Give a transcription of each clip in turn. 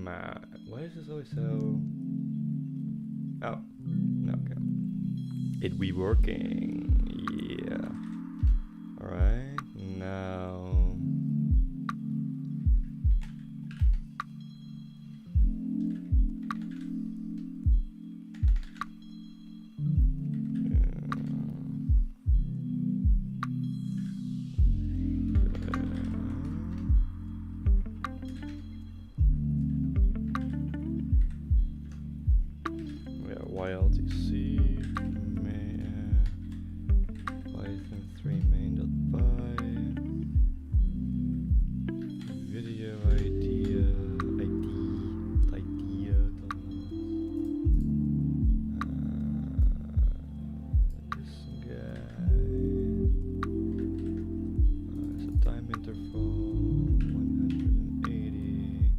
Man, why is this always so... Oh, no, okay. It be working, yeah. Alright, now... YLTC Python 3 main.py video idea this guy it's a time interval 180.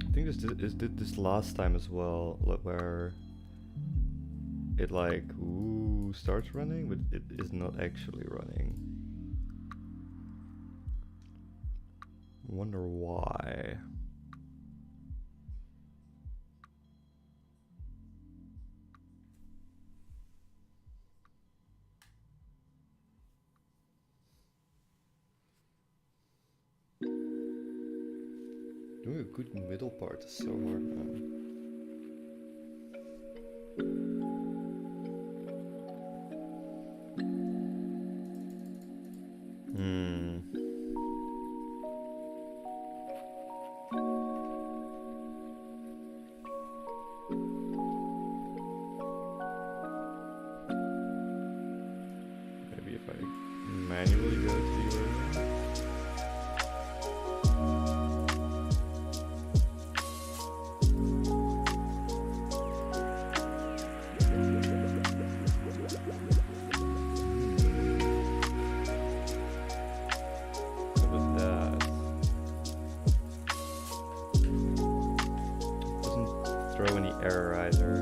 I think this did this last time as well, where it like starts running, but it is not actually running. Wonder why. Doing a good middle part is so hard, man. Maybe if I manually go to the URL. Throw any error either.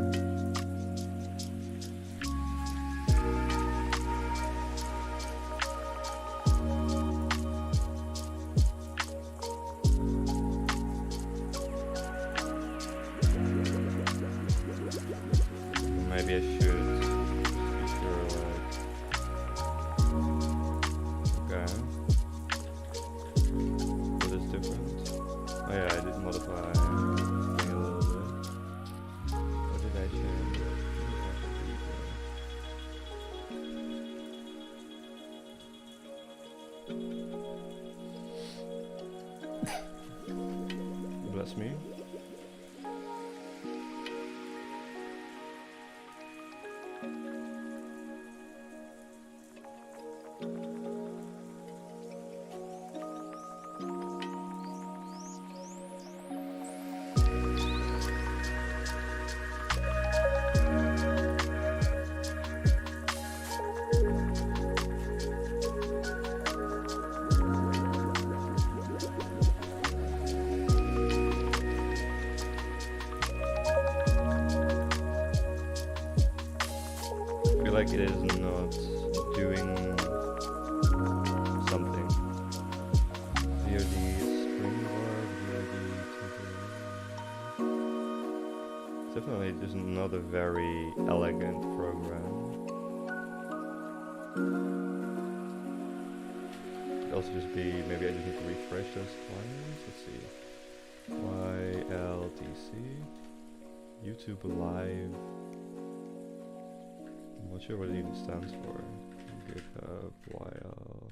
Maybe I should be sure, like, okay. What is different? Oh yeah, I did modify. Bless me. Like it is not doing something. VOD string bar, VOD it's definitely just not a very elegant program. Could also just be, maybe I just need to refresh those clients. Let's see. YLTC YouTube Live. I'm not sure what it even stands for. GitHub YLTC.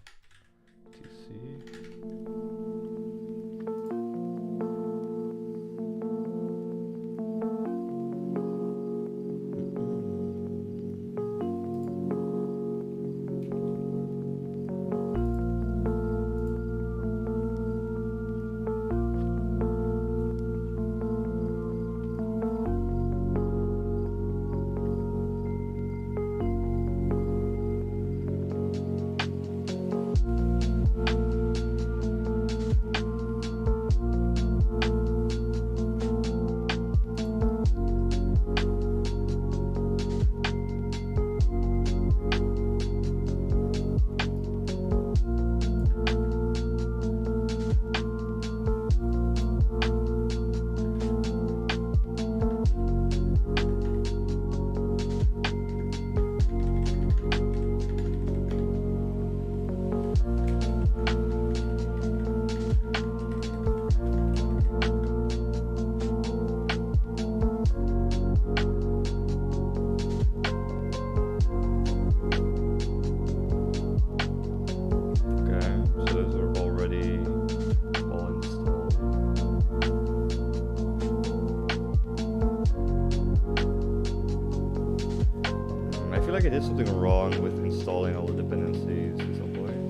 I did something wrong with installing all the dependencies at some point.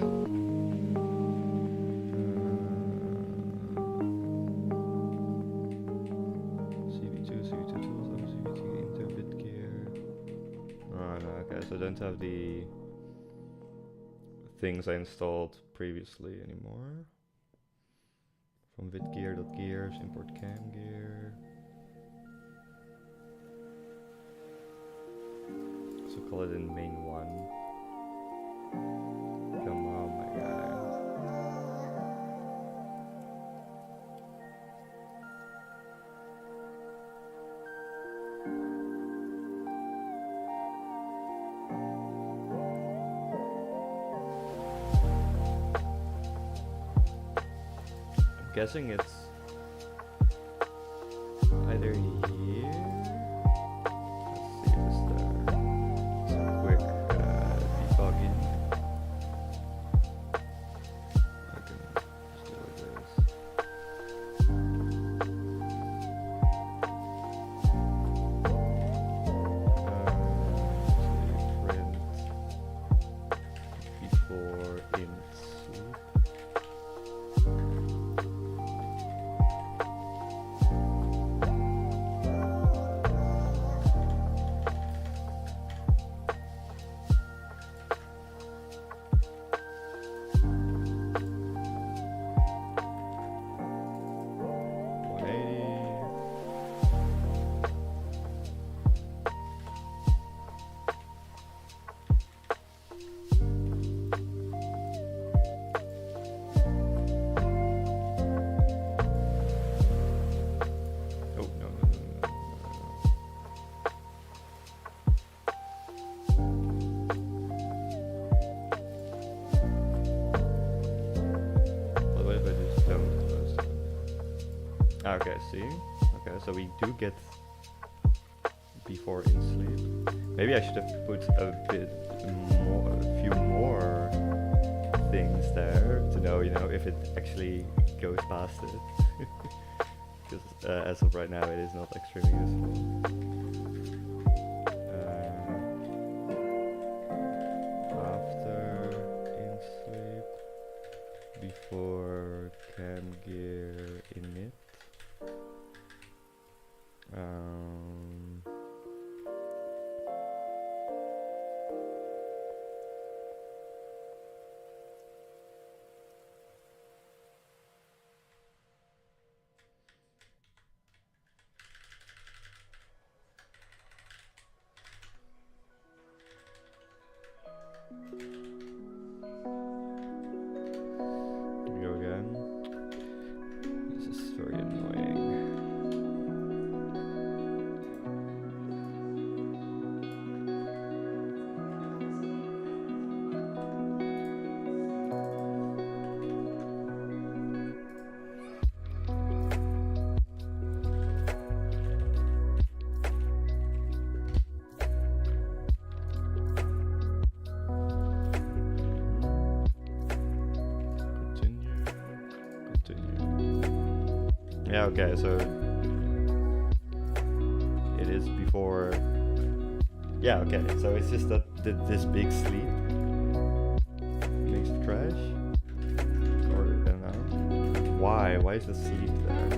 CV2 tools, CV2 into Bitgear. Oh no, okay, so I don't have the things I installed previously anymore. From vidgear.gears, import camgear. So call it in main 1. Come on, my guy. I'm guessing it's either here. Okay, see? Okay, so we do get before in sleep. Maybe I should have put a few more things there to know, if it actually goes past it. Because as of right now, it is not extremely useful. After in sleep, before camgear init. Here we go again. This is very annoying. Yeah, okay, so it is before. Yeah, okay, so it's just that this big sleep makes it crash? Or, I don't know. Why? Why is the sleep there?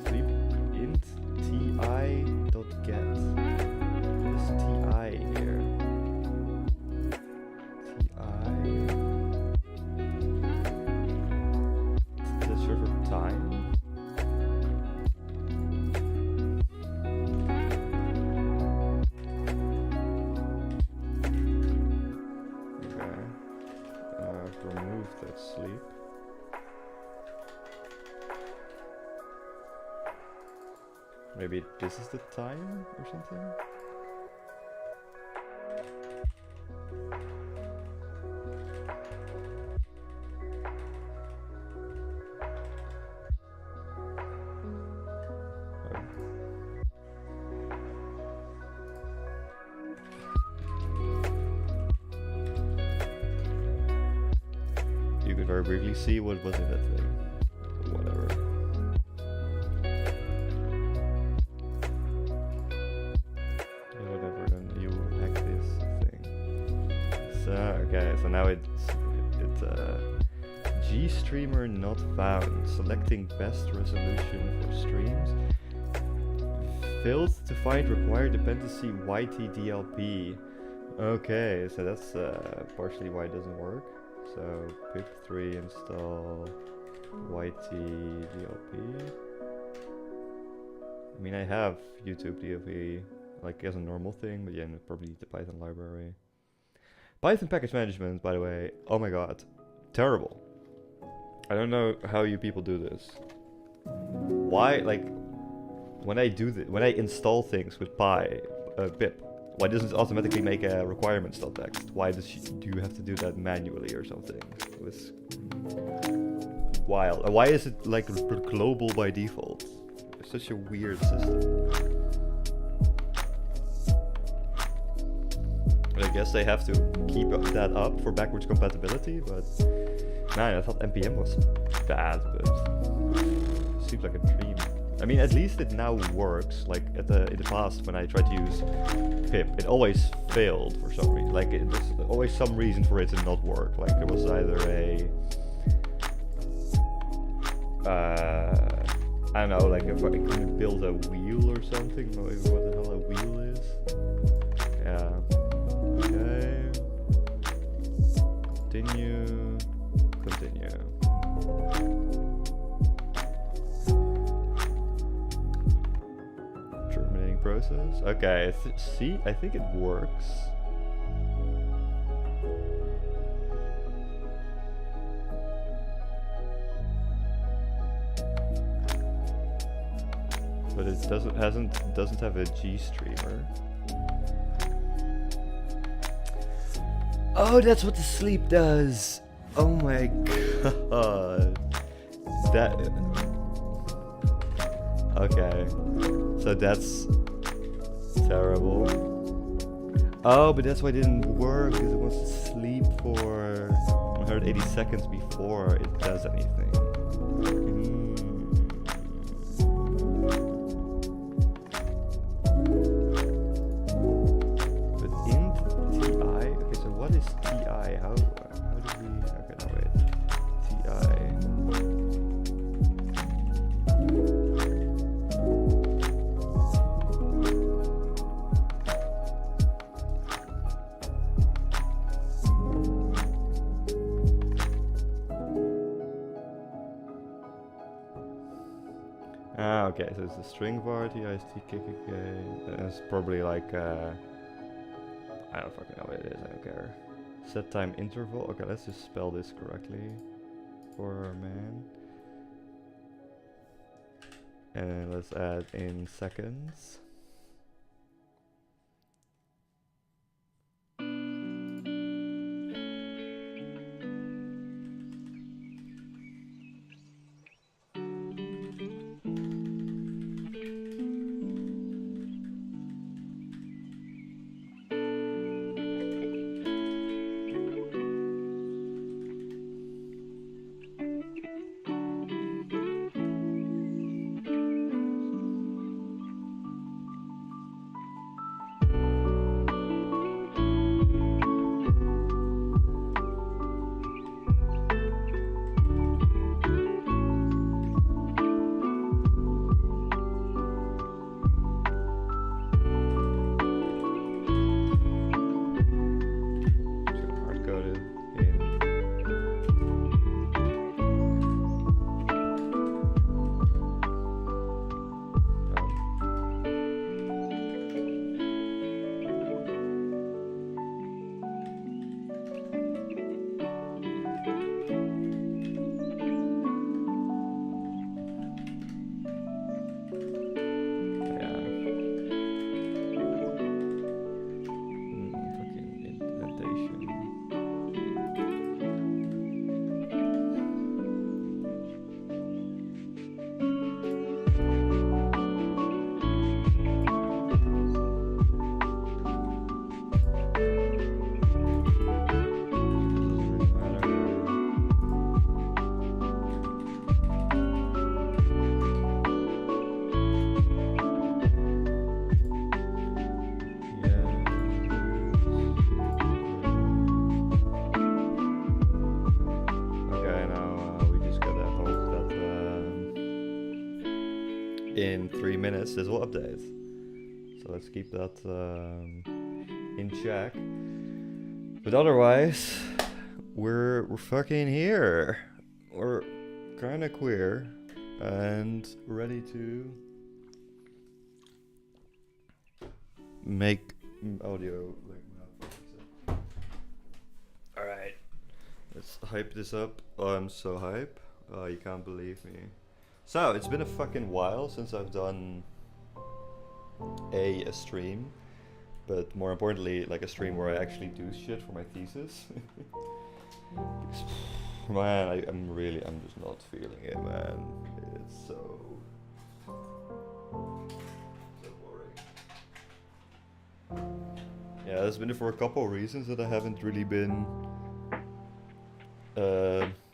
Sleep int ti.get. This ti here. Time. Maybe this is the time or something? You could very briefly see what was in that thing. Whatever. Whatever, then you hack this thing. So, okay, so now it's G-streamer not found. Selecting best resolution for streams. Failed to find required dependency YTDLP. Okay, so that's partially why it doesn't work. So pip3 install YTDLP. I mean, I have YouTube DLP like as a normal thing, but yeah, probably the Python library. Python package management, by the way, oh my god, terrible. I don't know how you people do this. Why, like, when I do this, when I install things with pip, why doesn't it automatically make a requirements.txt? Why do you have to do that manually or something? It was wild. Why is it like global by default? It's such a weird system. But I guess they have to keep that up for backwards compatibility, but man, I thought NPM was bad, but it seems like a dream. I mean, at least it now works. Like in the past, when I tried to use pip, it always failed for some reason. Like there's always some reason for it to not work. Like there was either a I don't know, like if I couldn't build a wheel or something. What the hell a wheel is? Yeah. Okay. Continue. Continue. Terminating process. Okay, see, I think it works. But it doesn't have a G streamer. Oh, that's what the sleep does. Oh my god. That. Okay. So that's terrible. Oh, but that's why it didn't work, because it wants to sleep for 180 seconds before it does anything. But in TI, okay, so what is TI? How do we, okay, no wait. TI. Ah, okay, so it's a string var, TIST-KKK, it's probably like, I don't fucking know what it is, I don't care. Set time interval, okay, let's just spell this correctly for our man. And let's add in seconds. minutes, this will update. So let's keep that in check. But otherwise, we're fucking here. We're kind of queer and ready to make audio. Alright, let's hype this up. Oh, I'm so hype. Oh, you can't believe me. So, it's been a fucking while since I've done a stream. But more importantly, like a stream where I actually do shit for my thesis. Man, I'm just not feeling it, man. It's so boring. Yeah, there's been for a couple of reasons that I haven't really been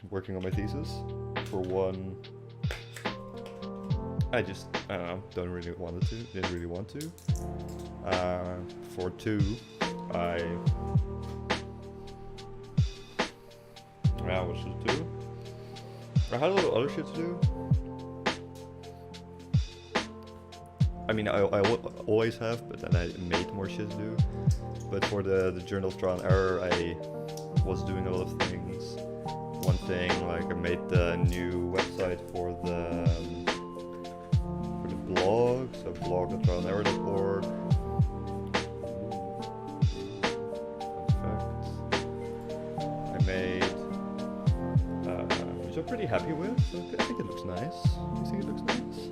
working on my thesis. For one, I don't know, didn't really want to. For two, what should I do? I had a lot of other shit to do. I mean, I always have, but then I made more shit to do. But for the Journal of Trial and Error, I was doing a lot of things. One thing, like I made the new website for the blog, so blog.trialanderror.org. Which I'm pretty happy with. I think it looks nice. You think it looks nice?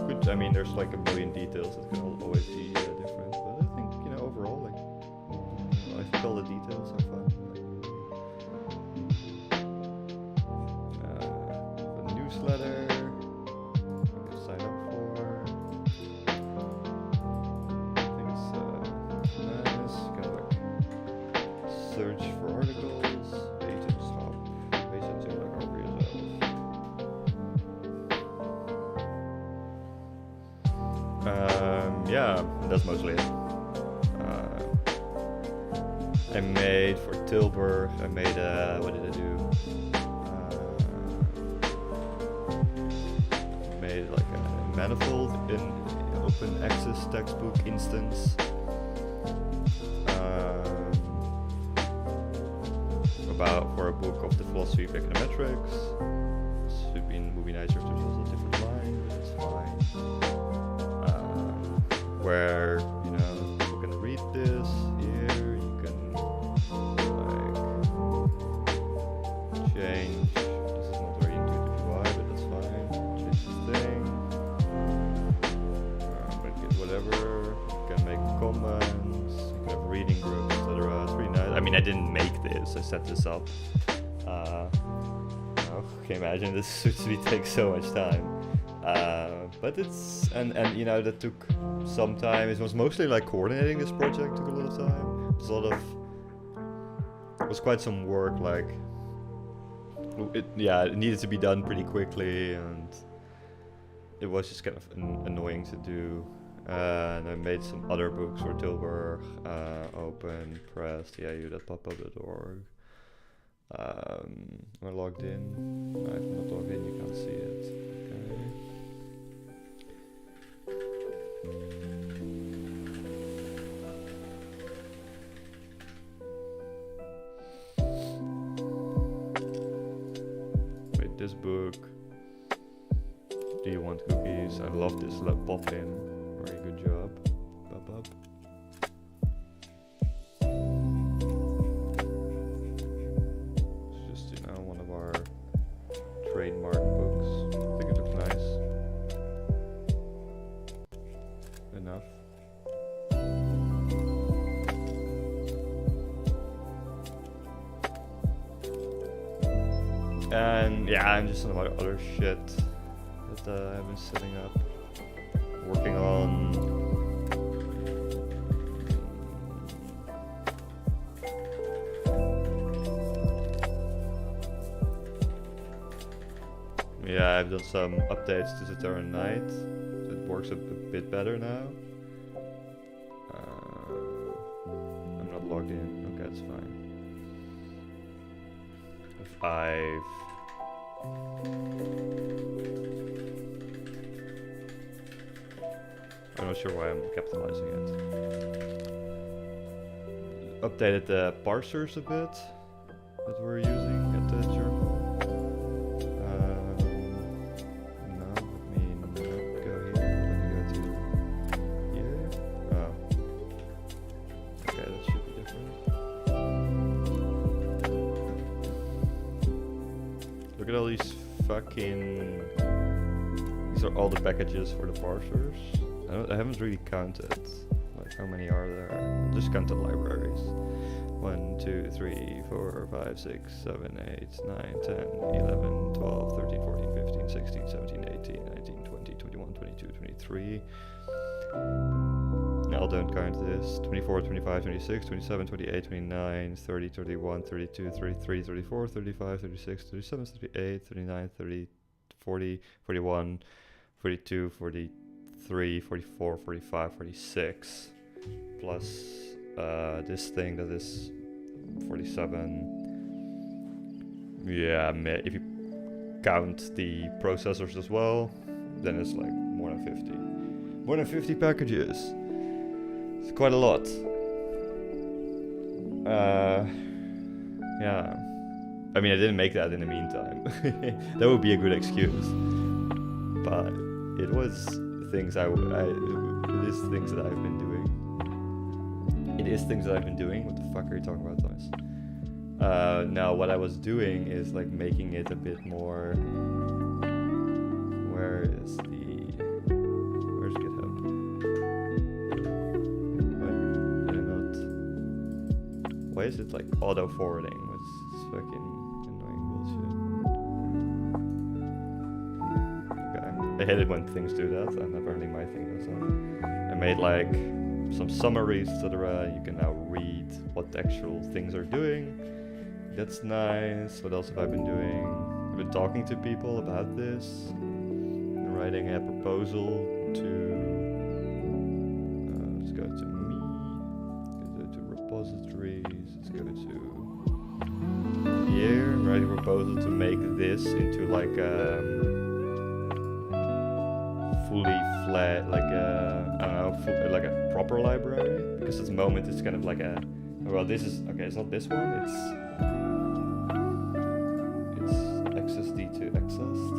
Good. I mean, there's like a million details that can always be different, but I think, you know, overall, like, I think all the details are fine. A newsletter you can sign up for. I think it's nice. You can like search for articles. Yeah, that's mostly it. I made for Tilburg, what did I do? Made like a manifold in open access textbook instance. For a book of the philosophy of econometrics. Should be nicer if there's also a different line, but it's fine. Where, you know, people can read this here, you can like change, this is not very intuitive UI, but that's fine, change this thing, get whatever, you can make comments, you can have reading groups, etc. It's pretty nice. I mean, I didn't make this, I set this up. Can you imagine, this would take so much time. But it's, and you know, that took some time. It was mostly like coordinating this project, took a lot of time. It was quite some work, like, it needed to be done pretty quickly, and it was just kind of annoying to do. And I made some other books for Tilburg, Open, Press, TIU.popup.org. I logged in. If I'm not logged in, you can't see it. Okay. Wait, this book. Do you want cookies? I love this pop in. Very good job. Pop. Trademark books. I think it looks nice. Enough. And yeah, I'm just some other shit that I've been setting up, working on. Yeah, I've done some updates to the Terran Night, so it works a bit better now. I'm not logged in, okay, that's fine. I'm not sure why I'm capitalizing it. Updated the parsers a bit that we're using at the journal. No, let me not go here. Let me go to here. Oh. Okay, that should be different. Look at all these fucking... These are all the packages for the parsers. I haven't really counted. Like, how many are there? Just count the libraries. 1, 2, 3, 4, 5, 6, 7, 8, 9, 10, 11, 12, 13, 14, 15, 16, 17, 18, 19, 20, 21, 22, 23. No, don't count this. 24, 25, 26, 27, 28, 29, 30, 31, 32, 33, 34, 35, 36, 37, 38, 39, 30, 40, 41, 42, 43, 44, 45, 46. Plus this thing that is 47. Yeah, if you count the processors as well, then it's like more than 50. More than 50 packages. It's quite a lot. Yeah. I mean, I didn't make that in the meantime. That would be a good excuse. But it was things it is things that I've been doing. It is things that I've been doing. What the fuck are you talking about, Thomas? Now, what I was doing is like making it a bit more. Where's GitHub? Why is it like auto forwarding? What's this fucking annoying bullshit? Okay, I hate it when things do that, and apparently my thing does that. I made like some summaries, etc. You can now read what the actual things are doing. That's nice. What else have I been doing? I've been talking to people about this. I'm writing a proposal to. Let's go to me. Go to repositories. Let's go to here. I'm writing a proposal to make this into like a fully flat, like a I don't know, like a proper library. Because at the moment it's kind of like a. Well, this is okay. It's not this one. It's XSD to accessed.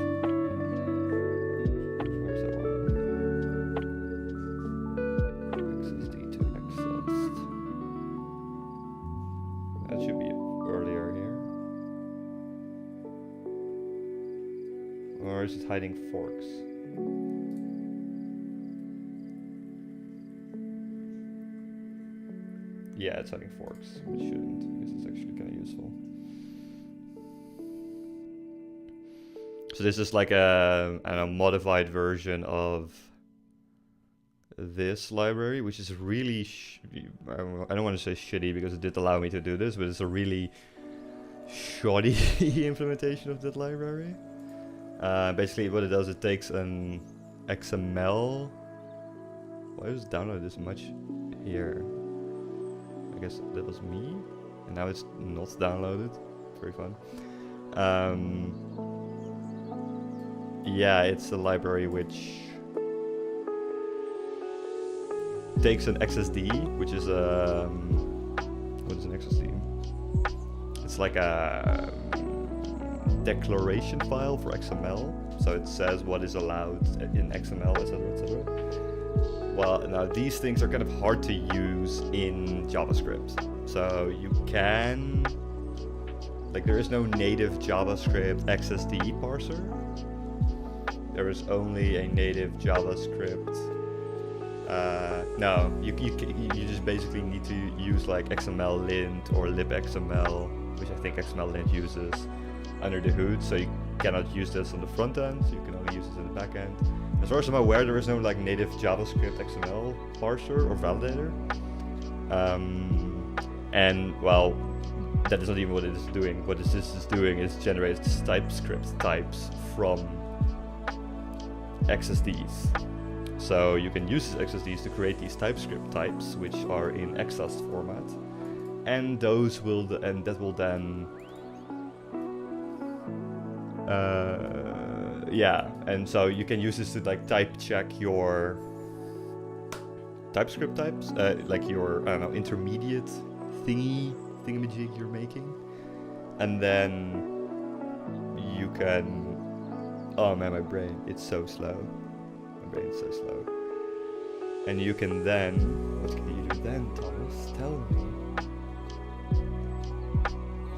Where's that one? XSD to accessed. That should be earlier here. Or is it hiding forks? Yeah, it's hiding forks, which shouldn't, because it's actually kind of useful. So this is like a modified version of this library, which is really, I don't want to say shitty because it did allow me to do this, but it's a really shoddy implementation of that library. Basically what it does, it takes an XML. Why does it download this much here? I guess that was me, and now it's not downloaded. Very fun. Yeah, it's a library which takes an XSD, which is what is an XSD? It's like a declaration file for XML. So it says what is allowed in XML, etc., etc. Well, now these things are kind of hard to use in JavaScript. So you can, like, there is no native JavaScript XSD parser. There is only a native JavaScript. No, you just basically need to use like XML-lint or libxml, which I think XML-lint uses, under the hood. So you cannot use this on the front end. So you can only use this in the back end. As far as I'm aware, there is no like native JavaScript XML parser or validator. And well, that is not even what it is doing. What this is doing is generates TypeScript types from XSDs. So you can use these XSDs to create these TypeScript types, which are in Exast format, and those will that will then yeah, and so you can use this to like type check your TypeScript types, like your, I don't know, intermediate thingamajig you're making. And then you can, oh man, my brain, it's so slow. My brain's so slow. And you can then, what can you do then, Thomas? Tell me.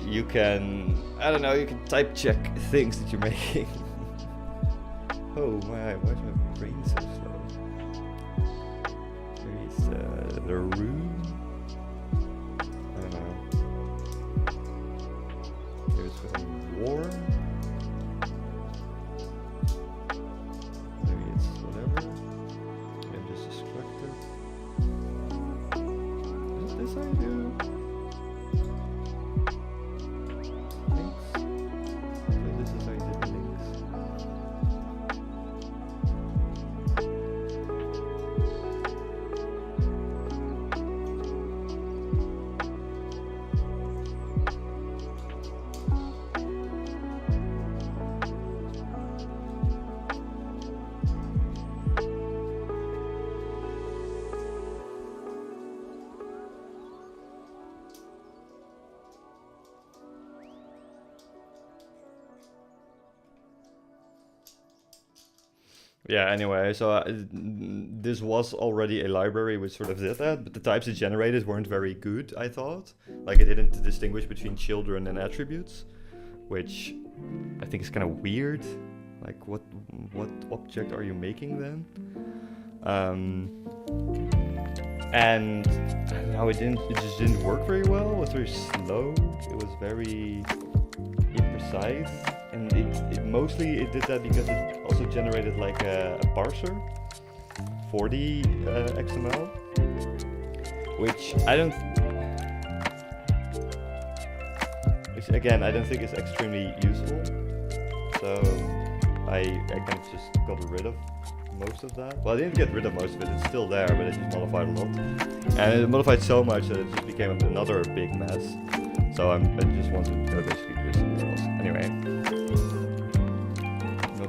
You can, I don't know, you can type check things that you're making. Oh my, why is my brain so slow? Maybe it's the room? I don't know. Maybe it's feeling warm? Maybe it's whatever. Maybe I'm just distracted. Is this how you do? Links? So this is how you did the links. Yeah, anyway, so this was already a library which sort of did that, but the types it generated weren't very good, I thought. Like, it didn't distinguish between children and attributes, which I think is kind of weird. Like, what object are you making then? And I don't know, it just didn't work very well. It was very slow. It was very imprecise. And it mostly did that because it also generated like a parser for the XML, which I don't think is extremely useful. So I kind of just got rid of most of that. Well, I didn't get rid of most of it, it's still there, but I just modified a lot. And it modified so much that it just became another big mess. So I just want to basically do it somewhere else. Anyway.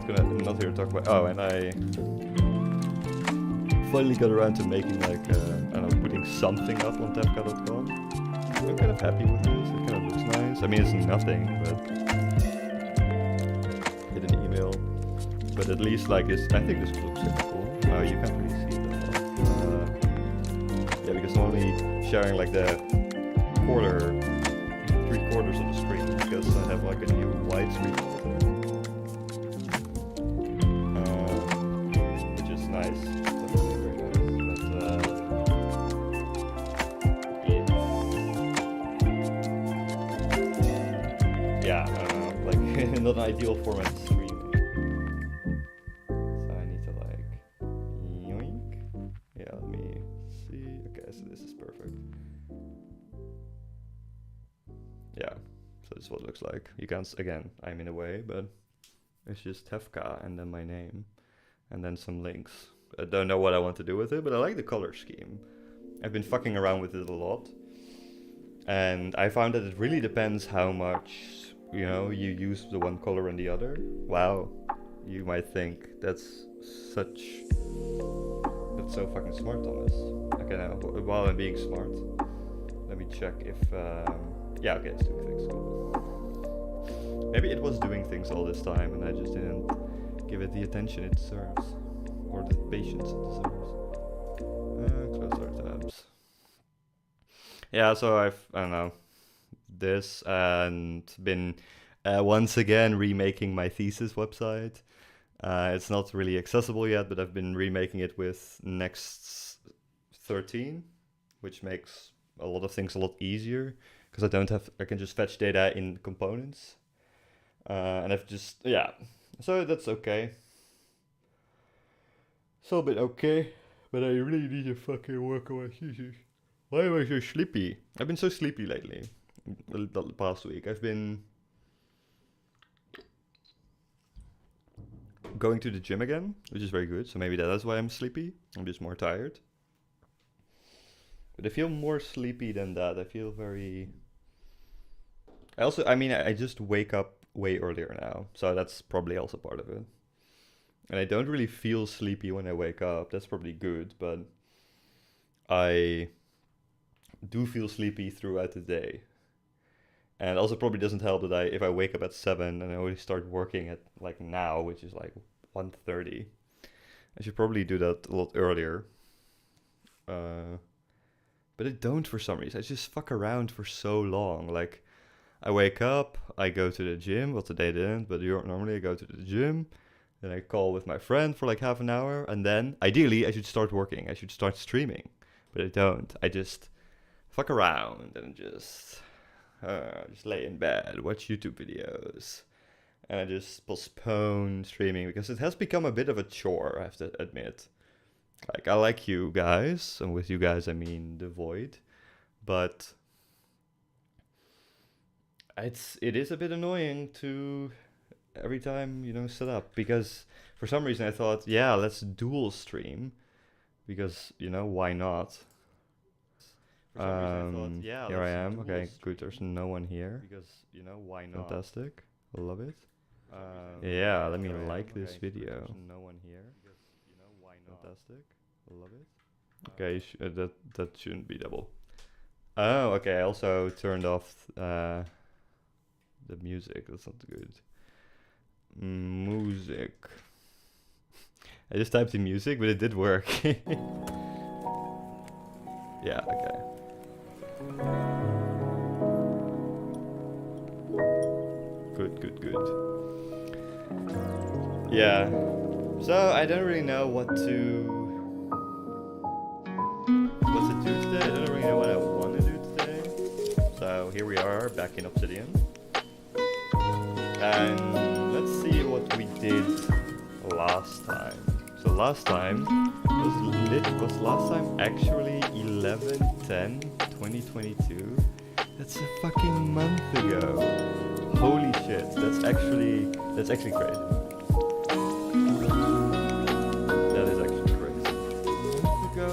I'm not here to talk about. Oh, and I finally got around to making like I don't know, putting something up on tefka.com. I'm kind of happy with this. It kind of looks nice. I mean, it's nothing, but get an email. But at least like this, I think this looks kind of cool. Oh, you can't really see it that well. Yeah, because I'm only sharing like the 3/4 of the screen because I have like a new widescreen monitor. Nice. That's really very nice. But yeah, like not an ideal format to stream. So I need to like yoink. Yeah, let me see. Okay, so this is perfect. Yeah, so this is what it looks like. You can't, again, I'm in a way, but it's just Tefka and then my name. And then some links. I don't know what I want to do with it, but I like the color scheme. I've been fucking around with it a lot. And I found that it really depends how much, you know, you use the one color and the other. Wow. You might think that's so fucking smart, Thomas. Okay, now, while I'm being smart, let me check if, yeah, okay, it's doing things, cool. Maybe it was doing things all this time and I just didn't give it the attention it deserves, or the patience it deserves. Close our tabs. Yeah, so I don't know, this and been once again remaking my thesis website. It's not really accessible yet, but I've been remaking it with Next 13, which makes a lot of things a lot easier because I can just fetch data in components. And I've just, yeah. So that's okay. So a bit okay, but I really need to fucking work on my thesis. Why am I so sleepy? I've been so sleepy lately. The past week. I've been going to the gym again, which is very good. So maybe that is why I'm sleepy. I'm just more tired. But I feel more sleepy than that. I feel very... I just wake up way earlier now, so that's probably also part of it. And I don't really feel sleepy when I wake up. That's probably good, but I do feel sleepy throughout the day. And also probably doesn't help that if I wake up at 7 and I already start working at like now, which is like 1:30, I should probably do that a lot earlier. But I don't for some reason. I just fuck around for so long. Like, I wake up, I go to the gym. Well, today I didn't, but normally I go to the gym. Then I call with my friend for like half an hour. And then, ideally, I should start working. I should start streaming. But I don't. I just fuck around and just lay in bed, watch YouTube videos. And I just postpone streaming because it has become a bit of a chore, I have to admit. Like, I like you guys, and with you guys I mean the Void, but it is a bit annoying to every time, set up, because for some reason I thought, yeah, let's dual stream, because, why not? For some reason I thought, yeah, here I am. Okay, good, there's no one here. Because, why not? Fantastic, I love it. Yeah, let me like this video. There's no one here. Fantastic, I love it. Okay, that shouldn't be double. Oh, okay, I also turned off the music, that's not good. Music. I just typed in music, but it did work. Yeah, okay. Good. Yeah. So I don't really know what's to do today. I don't really know what I want to do today. So here we are, back in Obsidian. And let's see what we did last time. So last time was last time actually 11/10/2022? That's a fucking month ago. Holy shit, that's actually crazy. That is actually crazy. A month ago.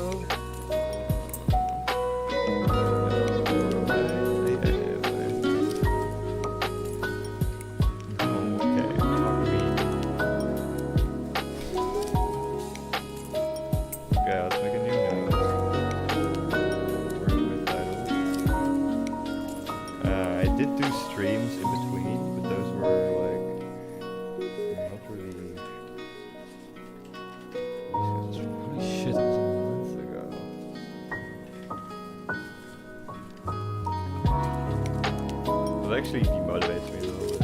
Actually demotivates me a little bit.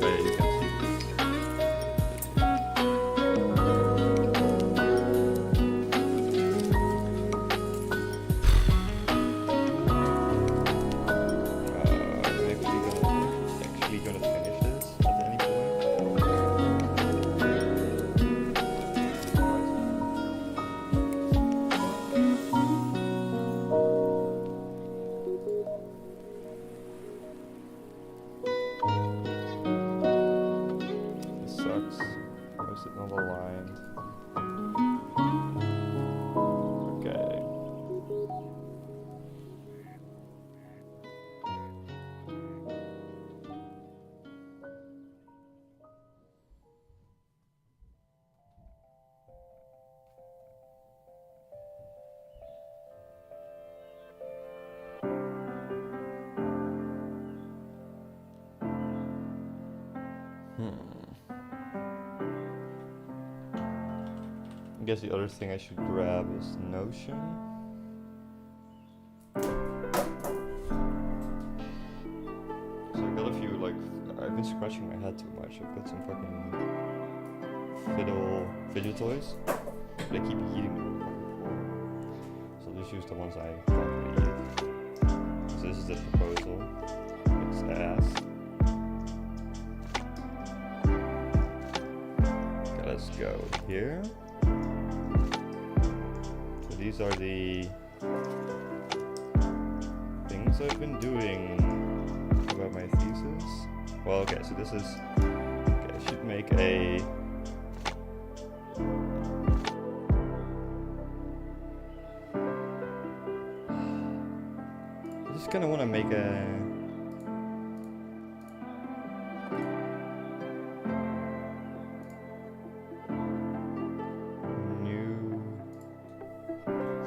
But yeah, you can see this. I'm actually gonna finish this at any point. On the line. Okay. I guess the other thing I should grab is Notion. So I've got a few, I've been scratching my head too much. I've got some fucking fidget toys, but I keep eating them on the fucking floor. So I'll just use the ones I fucking eat. So this is the proposal. It's ass. Okay, let's go here. These are the things I've been doing about my thesis. Well, okay, so this is... Okay, I should make a... This just kind of want to make a new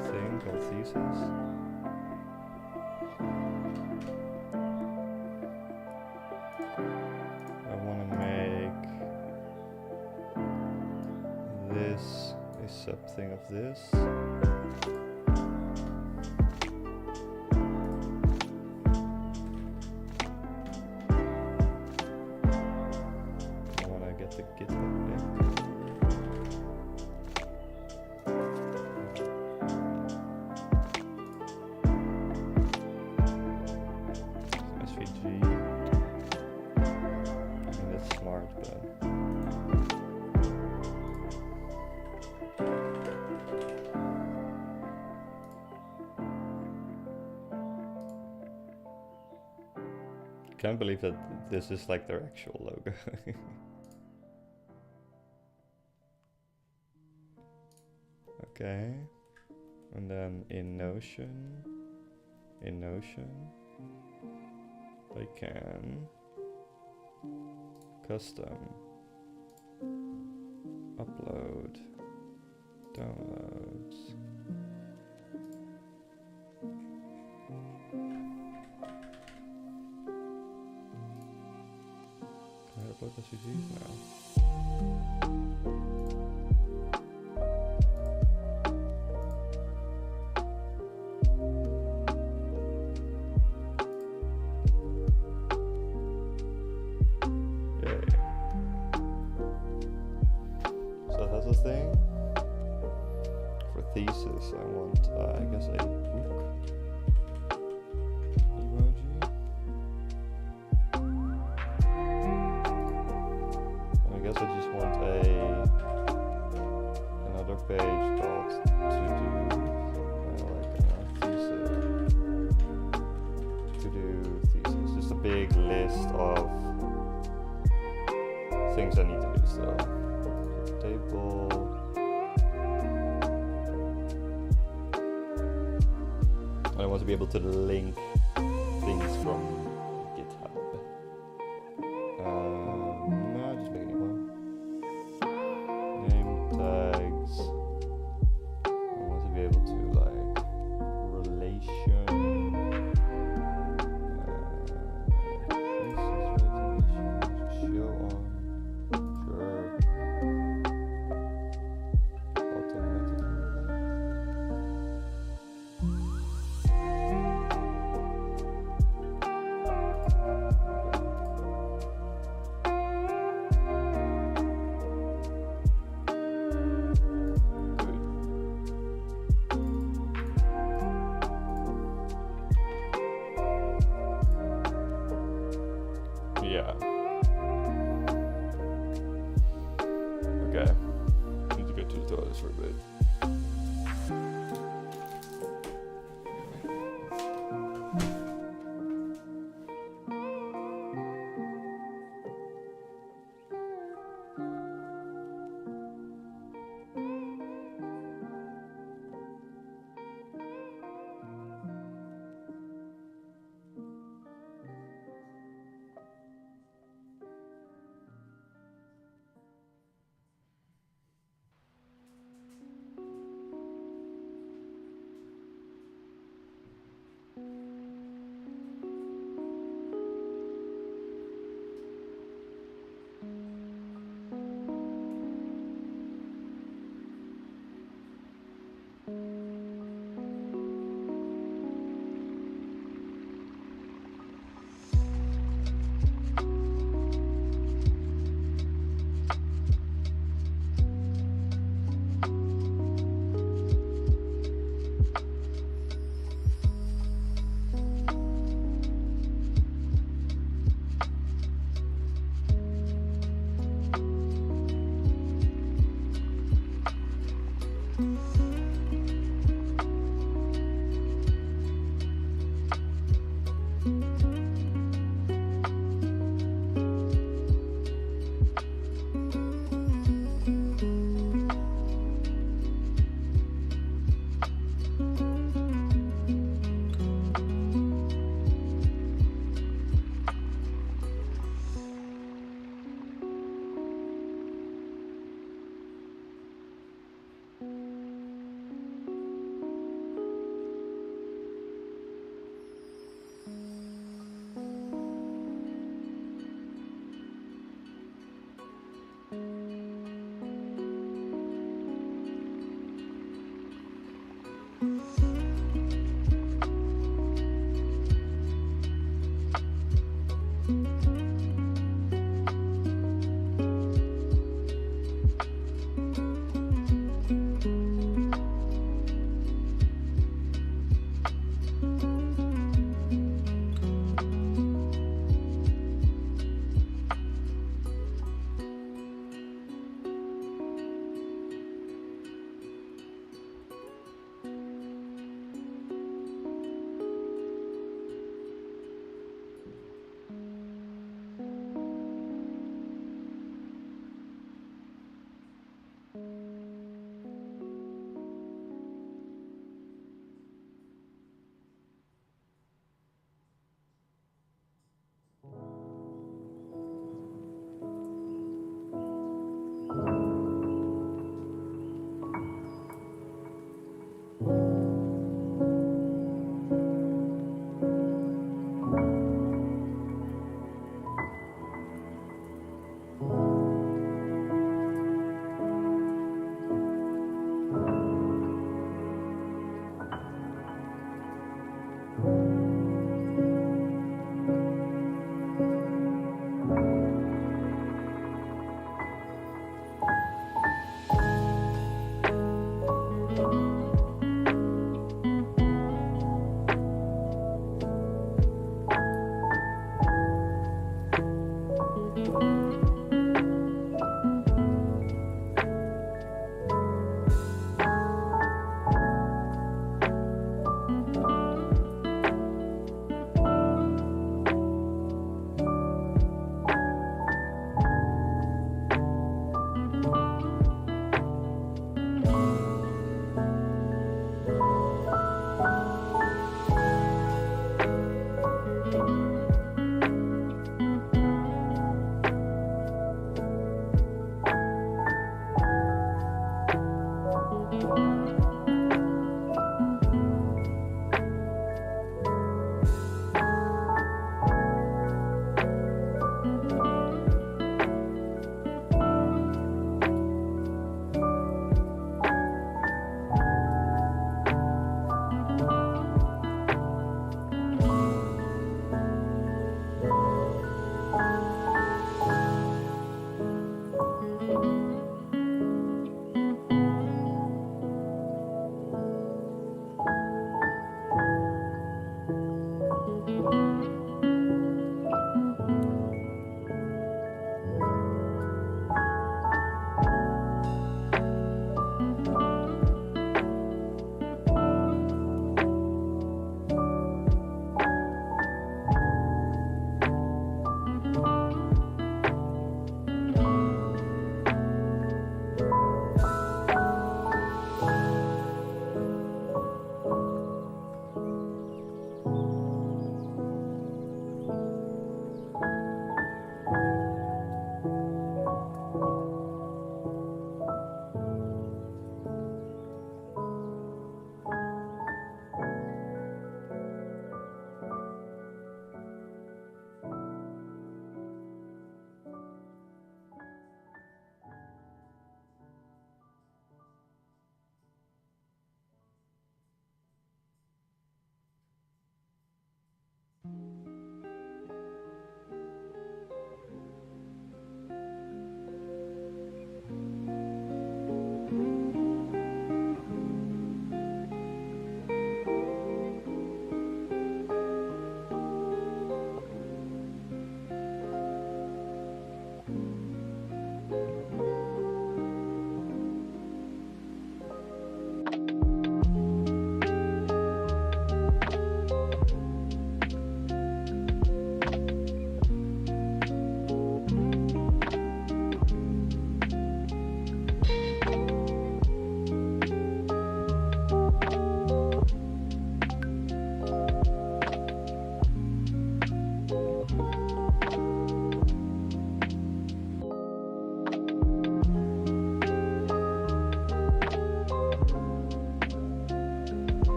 thing called Thesis. I want to make this a sub-thing of this. The GitHub link. SVG. I mean, that's smart, but can't believe that this is like their actual logo. Okay, and then in Notion, I can custom upload downloads. Can I upload SVGs now? Thing for Thesis, I want I guess a book emoji, and I guess I just want another page called to do, Thesis, just a big list of things I need to do still. Table. I want to be able to link things from GitHub. No, just making it one. Name tags. I want to be able to like relation. Show on. Yeah. Okay. Need to go to the toilet for a bit.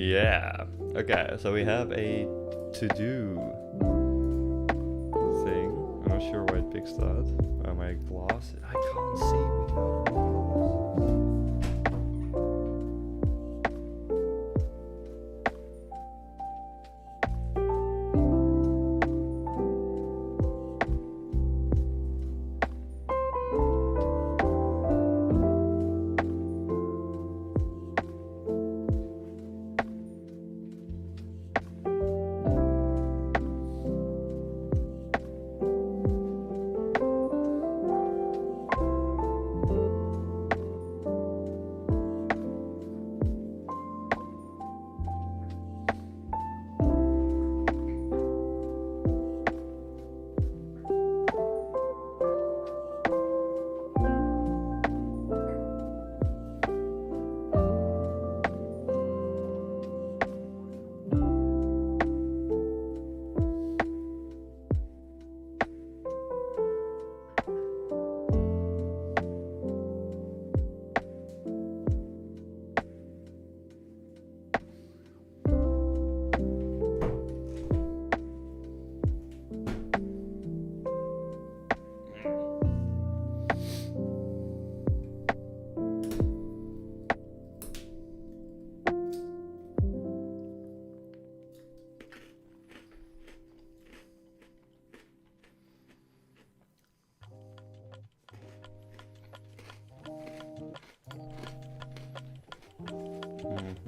Yeah. Okay, so we have a to-do thing. I'm not sure why it picks that. My glass. I can't see without my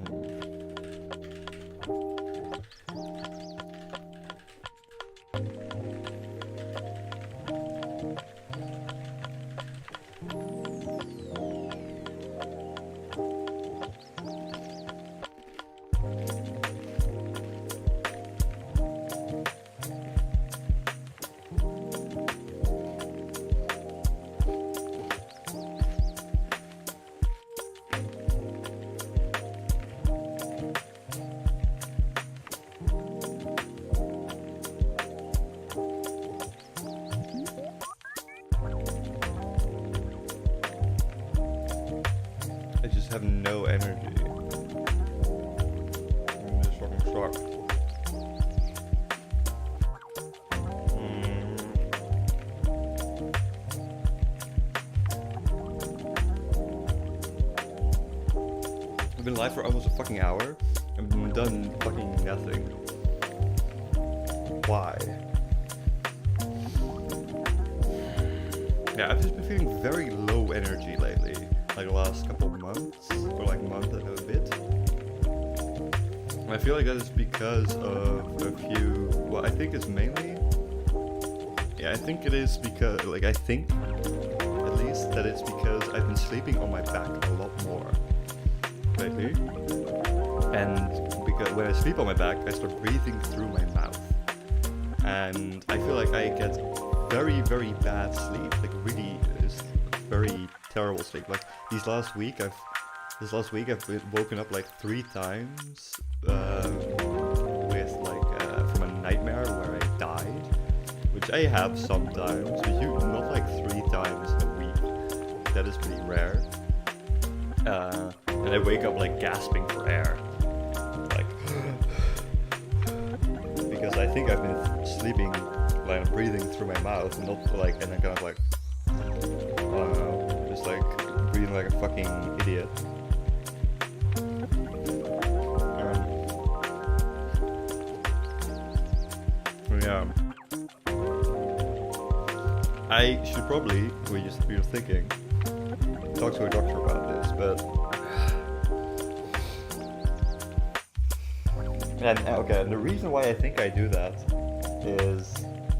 glass. I just have no energy. I'm just fucking shocked. I've been live for almost a fucking hour. I've done fucking nothing. Why? Yeah, I've just been feeling very low energy lately. Like the last couple of months, or like month and a bit. And I feel like that is because of a few, well, I think it's mainly, yeah, I think it is because, like, I think, at least, that it's because I've been sleeping on my back a lot more lately. And because when I sleep on my back, I start breathing through my mouth. And I feel like I get very, very bad sleep, like really very terrible sleep. Like this last week I've been woken up like 3 times with like from a nightmare where I died, which I have sometimes, but not like 3 times in a week. That is pretty rare. And I wake up like gasping for air, like because I think I've been sleeping like breathing through my mouth and not like, and then kind of like, I don't know, just like breathing like a fucking idiot. Yeah. I should probably, we were thinking, talk to a doctor about this, but and the reason why I think I do that is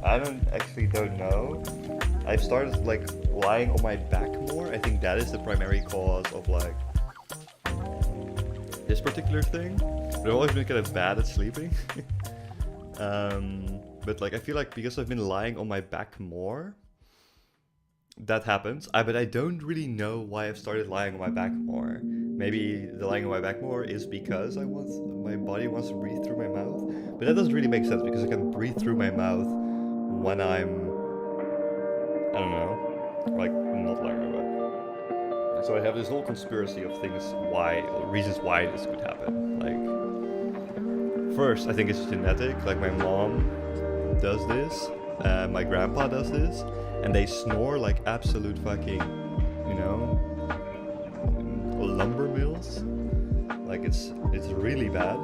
I don't know. I've started like lying on my back more. I think that is the primary cause of like this particular thing. But I've always been kind of bad at sleeping. But like I feel like because I've been lying on my back more, that happens. But I don't really know why I've started lying on my back more. Maybe the lying on my back more is because my body wants to breathe through my mouth. But that doesn't really make sense because I can breathe through my mouth when I'm, I don't know, like not lying on my back. So I have this whole conspiracy of reasons why this could happen. Like, first, I think it's genetic. Like my mom does this, my grandpa does this, and they snore like absolute fucking, you know, lumber mills. Like it's really bad.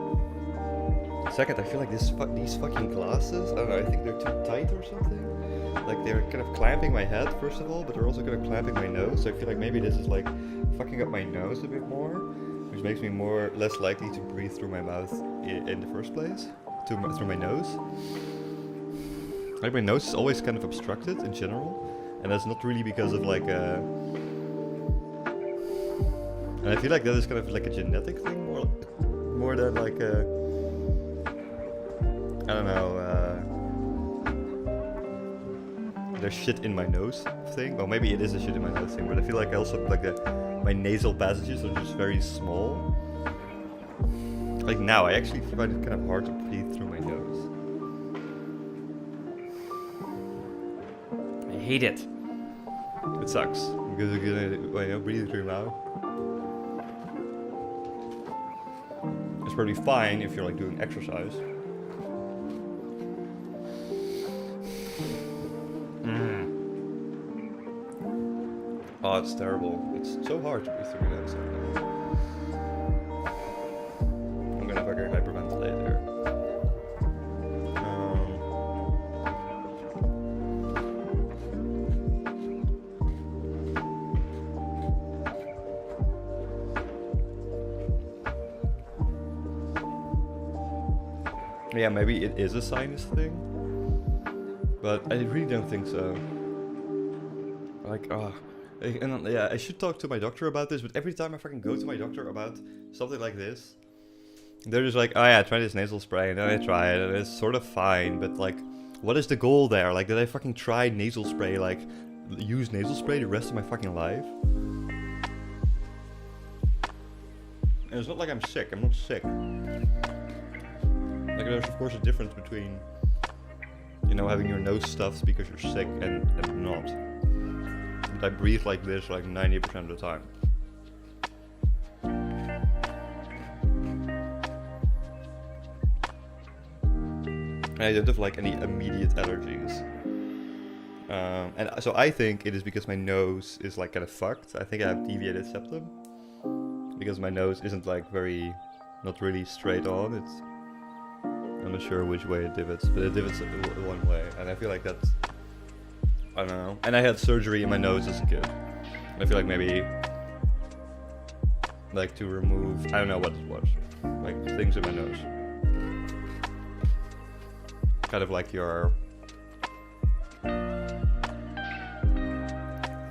Second, I feel like these fucking glasses, I don't know, I think they're too tight or something. Like they're kind of clamping my head first of all, but they're also kind of clamping my nose. So I feel like maybe this is like fucking up my nose a bit more, which makes me less likely to breathe through my mouth in the first place, through my nose. Like my nose is always kind of obstructed in general, and that's not really because of like a. And I feel like that is kind of like a genetic thing, more than like a. I don't know. There's shit in my nose thing. Well, maybe it is a shit in my nose thing, but I feel like I also like my nasal passages are just very small. Like now, I actually find it kind of hard to breathe through my nose. I hate it. It sucks because breathing through your mouth. It's probably fine if you're like doing exercise. Oh, it's terrible. It's so hard to breathe through your nose. I'm gonna fucking hyperventilate there. Yeah, maybe it is a sinus thing, but I really don't think so. Like, yeah, I should talk to my doctor about this, but every time I fucking go to my doctor about something like this, they're just like, oh yeah, try this nasal spray, and then I try it, and it's sort of fine, but like, what is the goal there? Like, did I fucking try nasal spray, like, use nasal spray the rest of my fucking life? And it's not like I'm sick, I'm not sick. Like, there's of course a difference between, you know, having your nose stuffed because you're sick and not. But I breathe like this like 90% of the time. And I don't have like any immediate allergies. And so I think it is because my nose is like kind of fucked. I think I have deviated septum. Because my nose isn't like not really straight on. I'm not sure which way it divots, but it divots one way. And I feel like that's, I don't know. And I had surgery in my nose as a kid. And I feel like maybe, like to remove, I don't know what it was. Like things in my nose. Kind of like your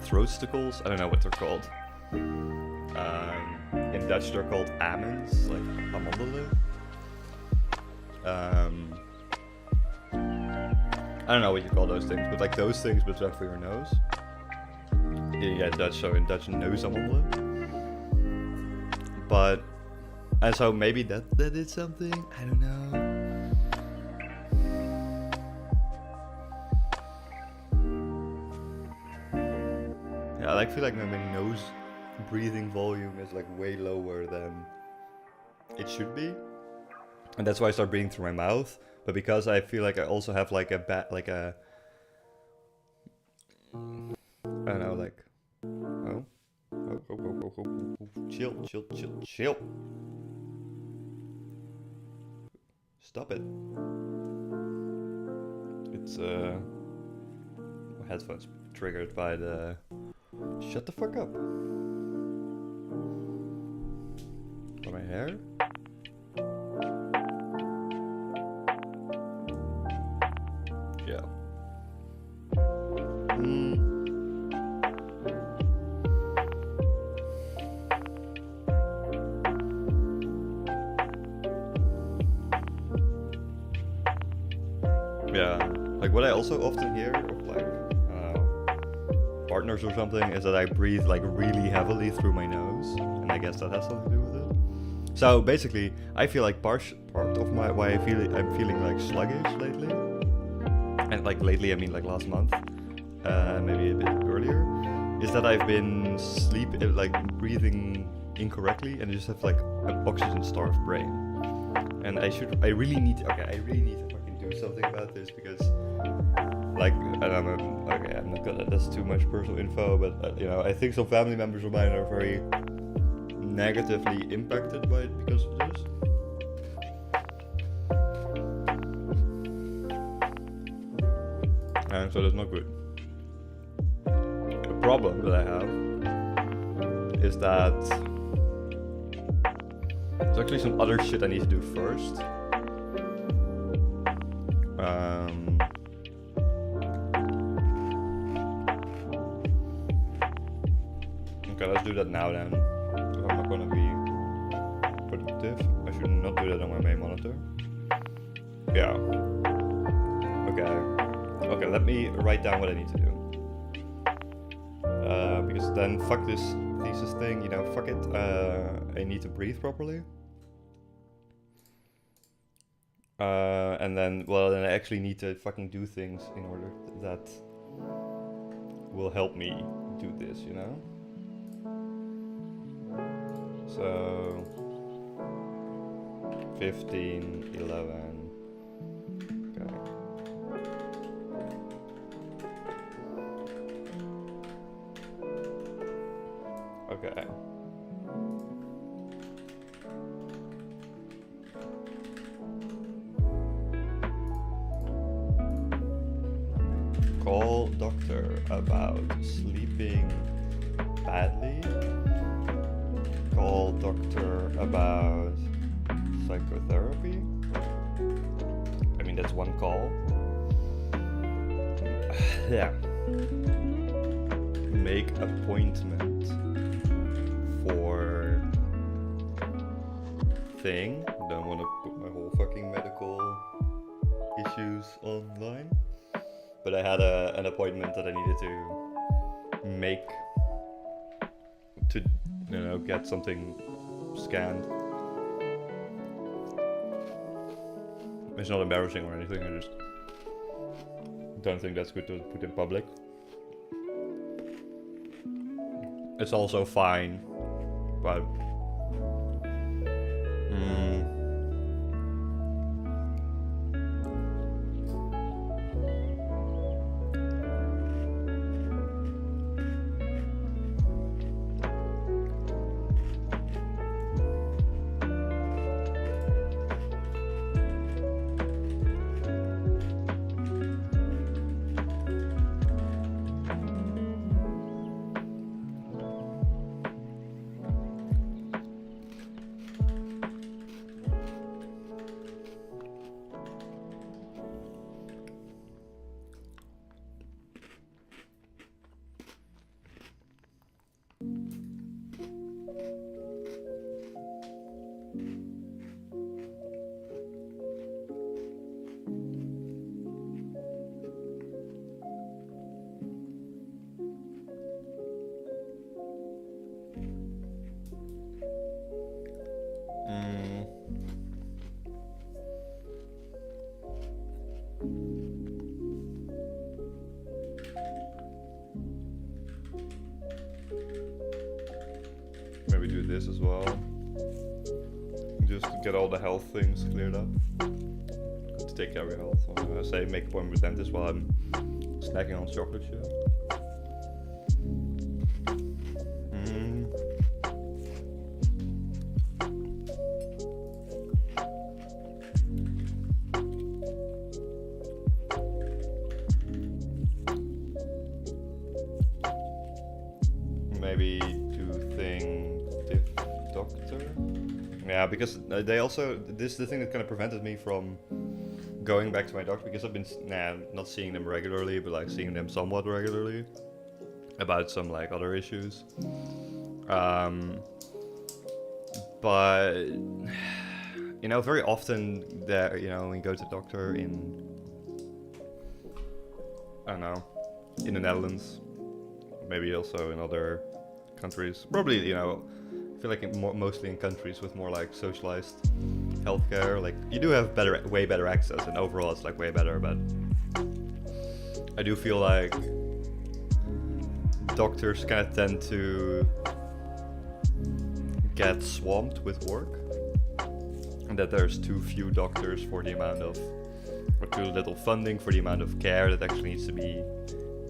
throat-sticles. I don't know what they're called. In Dutch they're called amens, like amandelen. I don't know what you call those things, but like those things, but for your nose. Yeah, Dutch. So in Dutch, neusamandelen. But and so maybe that did something. I don't know. Yeah, I feel like my nose breathing volume is like way lower than it should be. And that's why I start breathing through my mouth. But because I feel like I also have like I don't know, like, chill. Stop it. It's my headphones triggered by the, shut the fuck up. By my hair? Yeah. Yeah. Like what I also often hear of like partners or something is that I breathe like really heavily through my nose, and I guess that has something to do with it. So basically, I feel like part of why I'm feeling like sluggish lately. And like lately, I mean like last month, maybe a bit earlier, is that I've been breathing incorrectly, and I just have like an oxygen-starved brain. And I really need to fucking do something about this, because like, and I'm not gonna, that's too much personal info, but you know, I think some family members of mine are very negatively impacted by it because of this. And so that's not good. The problem that I have is that there's actually some other shit I need to do first. Okay, let's do that now then. If I'm not gonna be productive, I should not do that on my main monitor. Yeah. Okay, let me write down what I need to do. Because then fuck this thesis thing, you know, fuck it. I need to breathe properly. And then I actually need to fucking do things in order that will help me do this, you know? So 15, 11. Okay. Call doctor about sleeping badly. Call doctor about psychotherapy. I mean, that's one call. Yeah. Make appointment for thing. Don't want to put my whole fucking medical issues online. But I had an appointment that I needed to make to, you know, get something scanned. It's not embarrassing or anything, I just don't think that's good to put in public. It's also fine, but maybe do this as well. Just to get all the health things cleared up. To take care of your health. I say make an appointment with dentist while I'm snacking on chocolate shit. Maybe do thing diff doctor. Yeah, because they also, this is the thing that kind of prevented me from going back to my doctor, because I've been not seeing them regularly, but like seeing them somewhat regularly about some like other issues. But you know, very often there, you know, when you go to the doctor in, I don't know, in the Netherlands, maybe also in other countries, probably, you know, I feel like mostly in countries with more like socialized healthcare, like you do have way better access, and overall it's like way better, but I do feel like doctors kind of tend to get swamped with work, and that there's too few doctors for the amount of, or too little funding for the amount of care that actually needs to be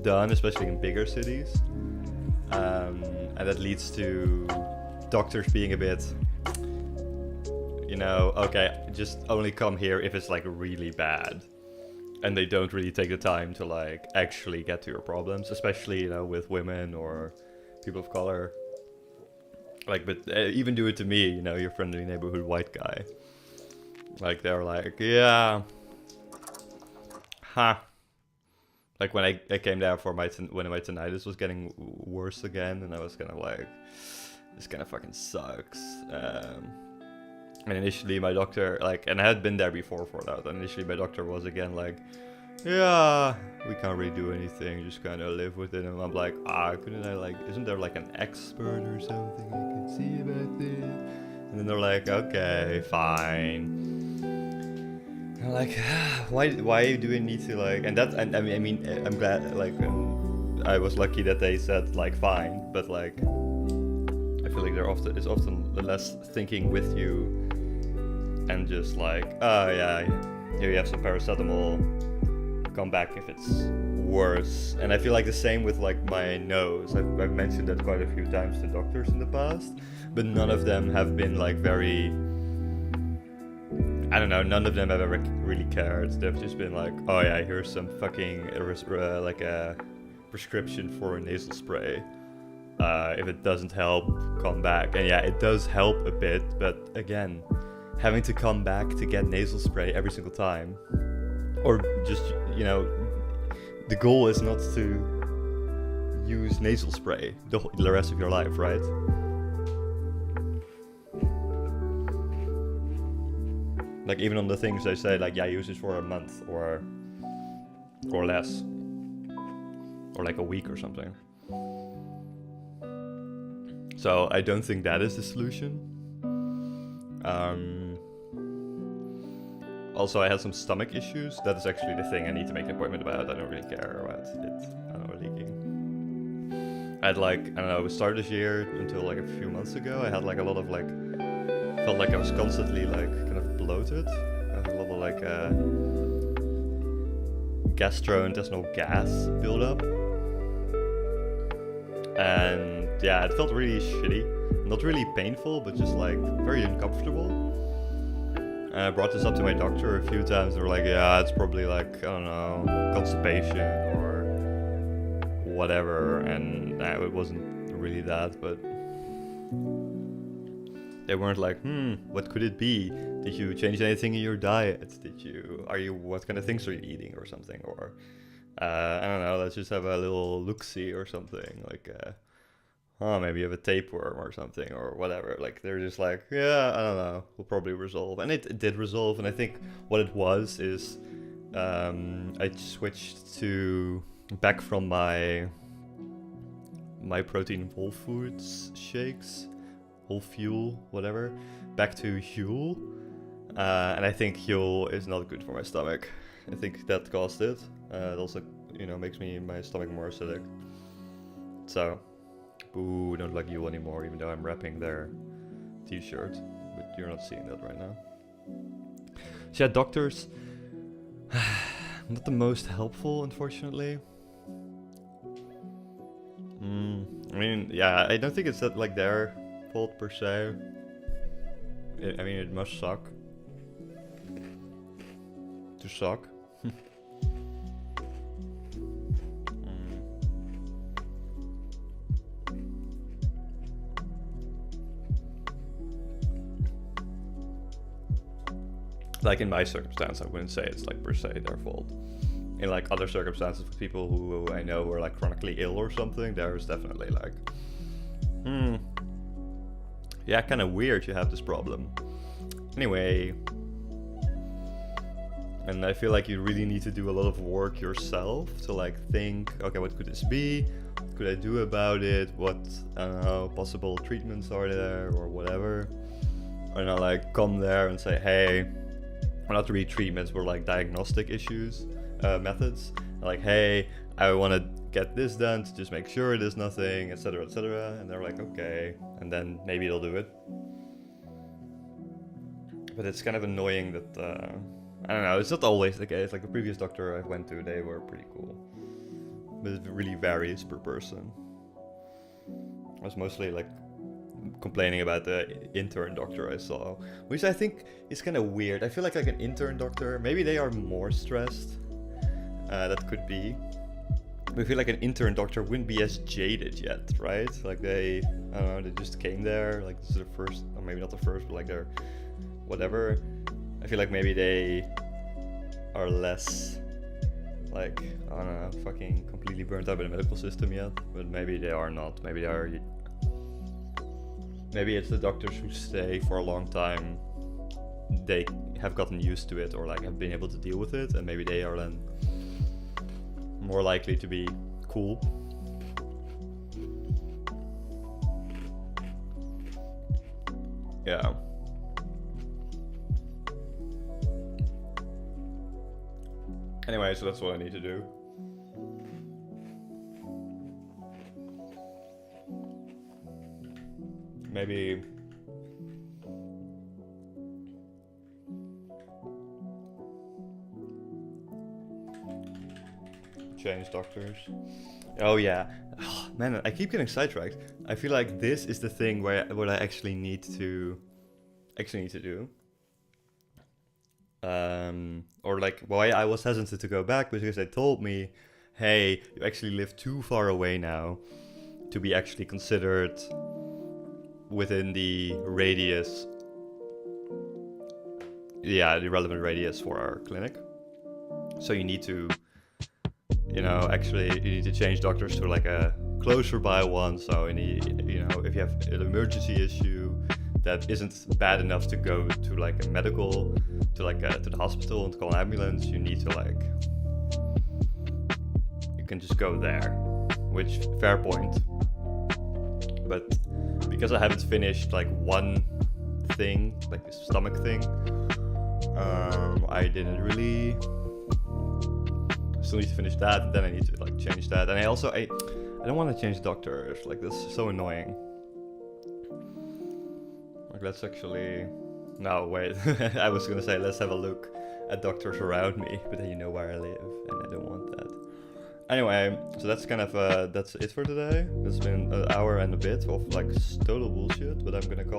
done, especially in bigger cities. And that leads to doctors being a bit, you know, okay, just only come here if it's like really bad. And they don't really take the time to like actually get to your problems, especially, you know, with women or people of color. Like, but even do it to me, you know, your friendly neighborhood white guy. Like, they're like, yeah, like when I came there for when my tinnitus was getting worse again, and I was kind of like, this kind of fucking sucks. And initially my doctor, like, and I had been there before for that, and initially my doctor was again like, yeah, we can't really do anything, just kind of live with it. And I'm like, couldn't I, like, isn't there like an expert or something I can see about this? And then they're like, okay, fine. I'm like, why do we need to, like, and I mean, I'm glad, like, I was lucky that they said, like, fine, but, like, I feel like it's often less thinking with you, and just like, oh yeah, here you have some paracetamol, come back if it's worse. And I feel like the same with, like, my nose. I've mentioned that quite a few times to doctors in the past, but none of them have been, like, very, I don't know, none of them have ever really cared. They've just been like, oh yeah, here's some fucking, like a prescription for a nasal spray. If it doesn't help, come back. And yeah, it does help a bit, but again, having to come back to get nasal spray every single time, or just, you know, the goal is not to use nasal spray the rest of your life, right? Like, even on the things they say, like, yeah, use this for a month or less, or like a week or something. So I don't think that is the solution. Also, I had some stomach issues. That is actually the thing I need to make an appointment about. I don't really care about it. I don't know, leaking. I had, like, I don't know, it started this year until like a few months ago. I had like a lot of, like, felt like I was constantly, like, kind of bloated. I had a lot of, like, gastrointestinal gas buildup. And yeah, it felt really shitty. Not really painful, but just, like, very uncomfortable. And I brought this up to my doctor a few times. They were like, yeah, it's probably, like, I don't know, constipation or whatever. And it wasn't really that, but they weren't like, what could it be? Did you change anything in your diet? What kind of things are you eating or something? Or, I don't know, let's just have a little look-see or something. Like, maybe you have a tapeworm or something or whatever. Like, they're just like, yeah, I don't know, we'll probably resolve. And it did resolve. And I think what it was is, I switched back from my protein whole foods shakes, whole fuel, whatever, back to Huel. And I think Huel is not good for my stomach. I think that caused it. It also, you know, makes my stomach more acidic. So, boo, don't like Huel anymore, even though I'm wrapping their t-shirt. But you're not seeing that right now. So yeah, doctors, not the most helpful, unfortunately. I mean, yeah, I don't think it's that, like, their fault per se. I mean, it must suck to suck. Like, in my circumstance, I wouldn't say it's, like, per se their fault. In, like, other circumstances with people who I know who are, like, chronically ill or something, there is definitely like, yeah, kind of weird you have this problem. Anyway, and I feel like you really need to do a lot of work yourself to, like, think, okay, what could this be? What could I do about it? What, I don't know, possible treatments are there or whatever? Or not, like, come there and say, hey, or not really treatments, but, like, diagnostic issues, methods. Like, hey, I want to get this done to just make sure there's nothing, etc., etc. And they're like, okay, and then maybe they'll do it. But it's kind of annoying that, I don't know, it's not always the case. Like the previous doctor I went to, they were pretty cool. But it really varies per person. I was mostly like complaining about the intern doctor I saw, which I think is kind of weird. I feel like an intern doctor, maybe they are more stressed. That could be. But I feel like an intern doctor wouldn't be as jaded yet, right? Like they, I don't know, they just came there, like this is their first, or maybe not the first, but like they're, whatever. I feel like maybe they are less, like, I don't know, fucking completely burnt out by the medical system yet. But maybe they are not. Maybe they are. Maybe it's the doctors who stay for a long time. They have gotten used to it, or like have been able to deal with it, and maybe they are then more likely to be cool. Yeah. Anyway, so that's what I need to do. Maybe change doctors. Oh yeah. Oh, man, I keep getting sidetracked. I feel like this is the thing where what I actually need to do. Or like why I was hesitant to go back, because they told me, hey, you actually live too far away now to be actually considered within the radius, the relevant radius for our clinic. So you need to, actually you need to change doctors to like a closer by one. So if you have an emergency issue that isn't bad enough to go to like a medical, to the hospital and to call an ambulance, you need to you can just go there, which fair point. But because I haven't finished like one thing, like the stomach thing, I didn't really. I still need to finish that, and then I need to like change that. And I don't want to change doctors. Like this is so annoying. Like let's actually. No, wait. I was gonna say let's have a look at doctors around me, but then you know where I live, and I don't want that. Anyway, so that's kind of that's it for today. It's been an hour and a bit of like total bullshit, but I'm gonna make